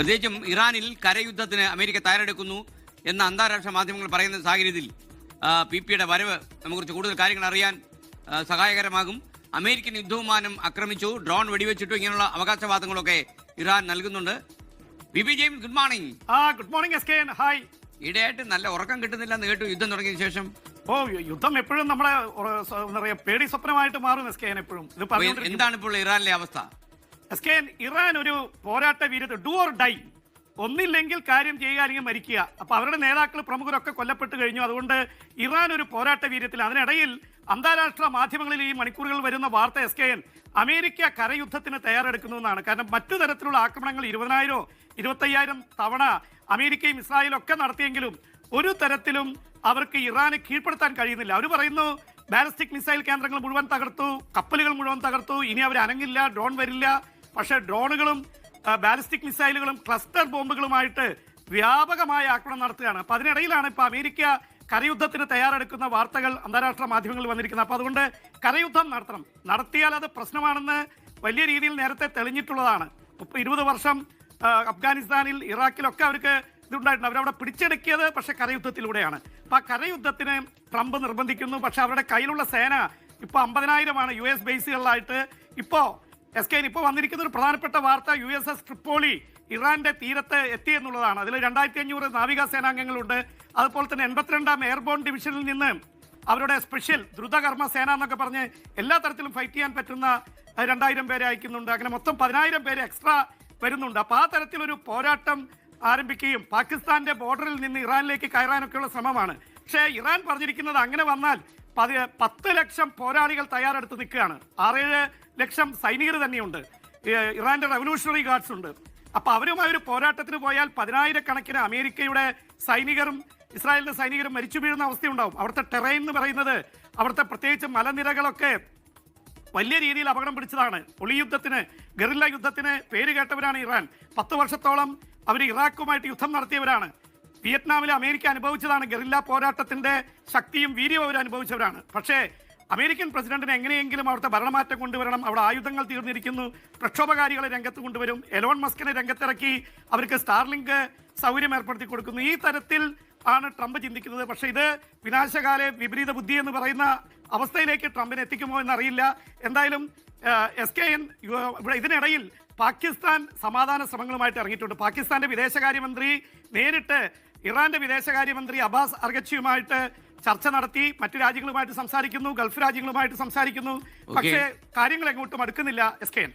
പ്രത്യേകിച്ചും ഇറാനിൽ കരയുദ്ധത്തിന് അമേരിക്ക തയ്യാറെടുക്കുന്നു എന്ന അന്താരാഷ്ട്ര മാധ്യമങ്ങൾ പറയുന്ന സാഹചര്യത്തിൽ പിപിയുടെ വരവ് നമുക്കുറിച്ച് കൂടുതൽ കാര്യങ്ങൾ അറിയാൻ സഹായകരമാകും. അമേരിക്കൻ യുദ്ധവിമാനം ആക്രമിച്ചു, ഡ്രോൺ വെടിവെച്ചിട്ടു, ഇങ്ങനെയുള്ള അവകാശവാദങ്ങളൊക്കെ ഇറാൻ നൽകുന്നുണ്ട്. Bibi James, good morning. Good morning S K N. Hi. ഈയിടെയായിട്ട് നല്ല ഉറക്കം കിട്ടുന്നില്ല എന്ന് കേട്ടു യുദ്ധം തുടങ്ങിയ ശേഷം. യുദ്ധം എപ്പോഴും നമ്മളെ എന്താ പറയാ പേടി സ്വപ്നമായിട്ട് മാറും എസ് കെ എൻ എപ്പോഴും. എന്താണ് ഇപ്പോൾ ഇറാനിലെ അവസ്ഥ? എസ് കെ എൻ, ഇറാൻ ഒരു പോരാട്ട വീരത, ഡു ഓർ ഡൈ, ഒന്നില്ലെങ്കിൽ കാര്യം ചെയ്യുക അല്ലെങ്കിൽ മരിക്കുക. അപ്പൊ അവരുടെ നേതാക്കൾ പ്രമുഖരൊക്കെ കൊല്ലപ്പെട്ട് കഴിഞ്ഞു. അതുകൊണ്ട് ഇറാൻ ഒരു പോരാട്ട വീര്യത്തിൽ. അതിനിടയിൽ അന്താരാഷ്ട്ര മാധ്യമങ്ങളിൽ ഈ മണിക്കൂറുകൾ വരുന്ന വാർത്ത എസ് കെ എൻ, അമേരിക്ക കരയുദ്ധത്തിന് തയ്യാറെടുക്കുന്നു എന്നാണ്. കാരണം മറ്റു തരത്തിലുള്ള ആക്രമണങ്ങൾ 20,000 25,000 തവണ അമേരിക്കയും ഇസ്രായേലും ഒക്കെ നടത്തിയെങ്കിലും ഒരു തരത്തിലും അവർക്ക് ഇറാനെ കീഴ്പ്പെടുത്താൻ കഴിയുന്നില്ല. അവർ പറയുന്നു ബാലിസ്റ്റിക് മിസൈൽ കേന്ദ്രങ്ങൾ മുഴുവൻ തകർത്തു, കപ്പലുകൾ മുഴുവൻ തകർത്തു, ഇനി അവർ അനങ്ങില്ല, ഡ്രോൺ വരില്ല. പക്ഷേ ഡ്രോണുകളും ബാലിസ്റ്റിക് മിസൈലുകളും ക്ലസ്റ്റർ ബോംബുകളുമായിട്ട് വ്യാപകമായ ആക്രമണം നടത്തുകയാണ്. അപ്പൊ അതിനിടയിലാണ് ഇപ്പൊ അമേരിക്ക കരയുദ്ധത്തിന് തയ്യാറെടുക്കുന്ന വാർത്തകൾ അന്താരാഷ്ട്ര മാധ്യമങ്ങളിൽ വന്നിരിക്കുന്നത്. അപ്പൊ അതുകൊണ്ട് കരയുദ്ധം നടത്തണം, നടത്തിയാൽ അത് പ്രശ്നമാണെന്ന് വലിയ രീതിയിൽ നേരത്തെ തെളിഞ്ഞിട്ടുള്ളതാണ്. 20 വർഷം അഫ്ഗാനിസ്ഥാനിൽ ഇറാഖിലൊക്കെ അവർക്ക് ഇതുണ്ടായിട്ടുണ്ട്. അവരവിടെ പിടിച്ചെടുക്കിയത് പക്ഷെ കരയുദ്ധത്തിലൂടെയാണ്. അപ്പൊ ആ കരയുദ്ധത്തിന് ട്രംപ് നിർബന്ധിക്കുന്നു. പക്ഷെ അവരുടെ കയ്യിലുള്ള സേന ഇപ്പൊ 50,000 US ബേസുകളിലായിട്ട്. ഇപ്പോ എസ് കെ ഇപ്പോൾ വന്നിരിക്കുന്ന ഒരു പ്രധാനപ്പെട്ട വാർത്ത USS ട്രിപ്പോളി ഇറാന്റെ തീരത്ത് എത്തി എന്നുള്ളതാണ്. അതിൽ 2500 നാവികസേനാംഗങ്ങളുണ്ട്. അതുപോലെ തന്നെ 82ാം എയർബോൺ ഡിവിഷനിൽ നിന്ന് അവരുടെ സ്പെഷ്യൽ ദ്രുതകർമ്മ സേന എന്നൊക്കെ പറഞ്ഞ് എല്ലാ തരത്തിലും ഫൈറ്റ് ചെയ്യാൻ പറ്റുന്ന 2000 പേരെ അയക്കുന്നുണ്ട്. അങ്ങനെ മൊത്തം 10,000 പേര് എക്സ്ട്രാ വരുന്നുണ്ട്. അപ്പൊ ആ തരത്തിലൊരു പോരാട്ടം ആരംഭിക്കുകയും പാകിസ്ഥാന്റെ ബോർഡറിൽ നിന്ന് ഇറാനിലേക്ക് കയറാനൊക്കെയുള്ള ശ്രമമാണ്. പക്ഷേ ഇറാൻ പറഞ്ഞിരിക്കുന്നത് അങ്ങനെ വന്നാൽ 10 ലക്ഷം പോരാളികൾ തയ്യാറെടുത്ത് നിൽക്കുകയാണ്. 6-7 ലക്ഷം സൈനികർ തന്നെയുണ്ട്. ഇറാന്റെ റവല്യൂഷണറി ഗാർഡ്സ് ഉണ്ട്. അപ്പൊ അവരുമായി ഒരു പോരാട്ടത്തിന് പോയാൽ 10,000 അമേരിക്കയുടെ സൈനികരും ഇസ്രായേലിന്റെ സൈനികരും മരിച്ചു വീഴുന്ന അവസ്ഥയുണ്ടാവും. അവിടുത്തെ ടെറൈൻ എന്ന് പറയുന്നത്, അവിടുത്തെ പ്രത്യേകിച്ച് മലനിരകളൊക്കെ വലിയ രീതിയിൽ അപകടം പിടിച്ചതാണ്. ഒളിയുദ്ധത്തിന്, ഗറില്ല യുദ്ധത്തിന് പേര് കേട്ടവരാണ് ഇറാൻ. 10 വർഷത്തോളം അവർ ഇറാഖുമായിട്ട് യുദ്ധം നടത്തിയവരാണ്. വിയറ്റ്നാമിൽ അമേരിക്ക അനുഭവിച്ചതാണ് ഗറില്ല പോരാട്ടത്തിന്റെ ശക്തിയും വീര്യവും അവർ അനുഭവിച്ചവരാണ്. പക്ഷേ അമേരിക്കൻ പ്രസിഡന്റിന് എങ്ങനെയെങ്കിലും അവിടുത്തെ ഭരണമാറ്റം കൊണ്ടുവരണം. അവിടെ ആയുധങ്ങൾ തീർന്നിരിക്കുന്നു, പ്രക്ഷോഭകാരികളെ രംഗത്ത് കൊണ്ടുവരും, എലോൺ മസ്കിനെ രംഗത്തിറക്കി അവർക്ക് സ്റ്റാർലിങ്ക് സൗകര്യം ഏർപ്പെടുത്തി കൊടുക്കുന്നു. ഈ തരത്തിൽ ആണ് ട്രംപ് ചിന്തിക്കുന്നത്. പക്ഷെ ഇത് വിനാശകാല വിപരീത ബുദ്ധി എന്ന് പറയുന്ന അവസ്ഥയിലേക്ക് ട്രംപിനെ എത്തിക്കുമോ എന്നറിയില്ല. എന്തായാലും എസ് കെ എൻ, ഇവിടെ ഇതിനിടയിൽ പാകിസ്ഥാൻ സമാധാന ശ്രമങ്ങളുമായിട്ട് ഇറങ്ങിയിട്ടുണ്ട്. പാകിസ്ഥാന്റെ വിദേശകാര്യമന്ത്രി നേരിട്ട് ഇറാന്റെ വിദേശകാര്യമന്ത്രി അബ്ബാസ് അർഗച്ചിയുമായിട്ട് ചർച്ച നടത്തി, മറ്റു രാജ്യങ്ങളുമായിട്ട് സംസാരിക്കുന്നു, ഗൾഫ് രാജ്യങ്ങളുമായിട്ട് സംസാരിക്കുന്നു. പക്ഷേ കാര്യങ്ങൾ എങ്ങോട്ടും അടുക്കുന്നില്ല എസ് കെ എൻ.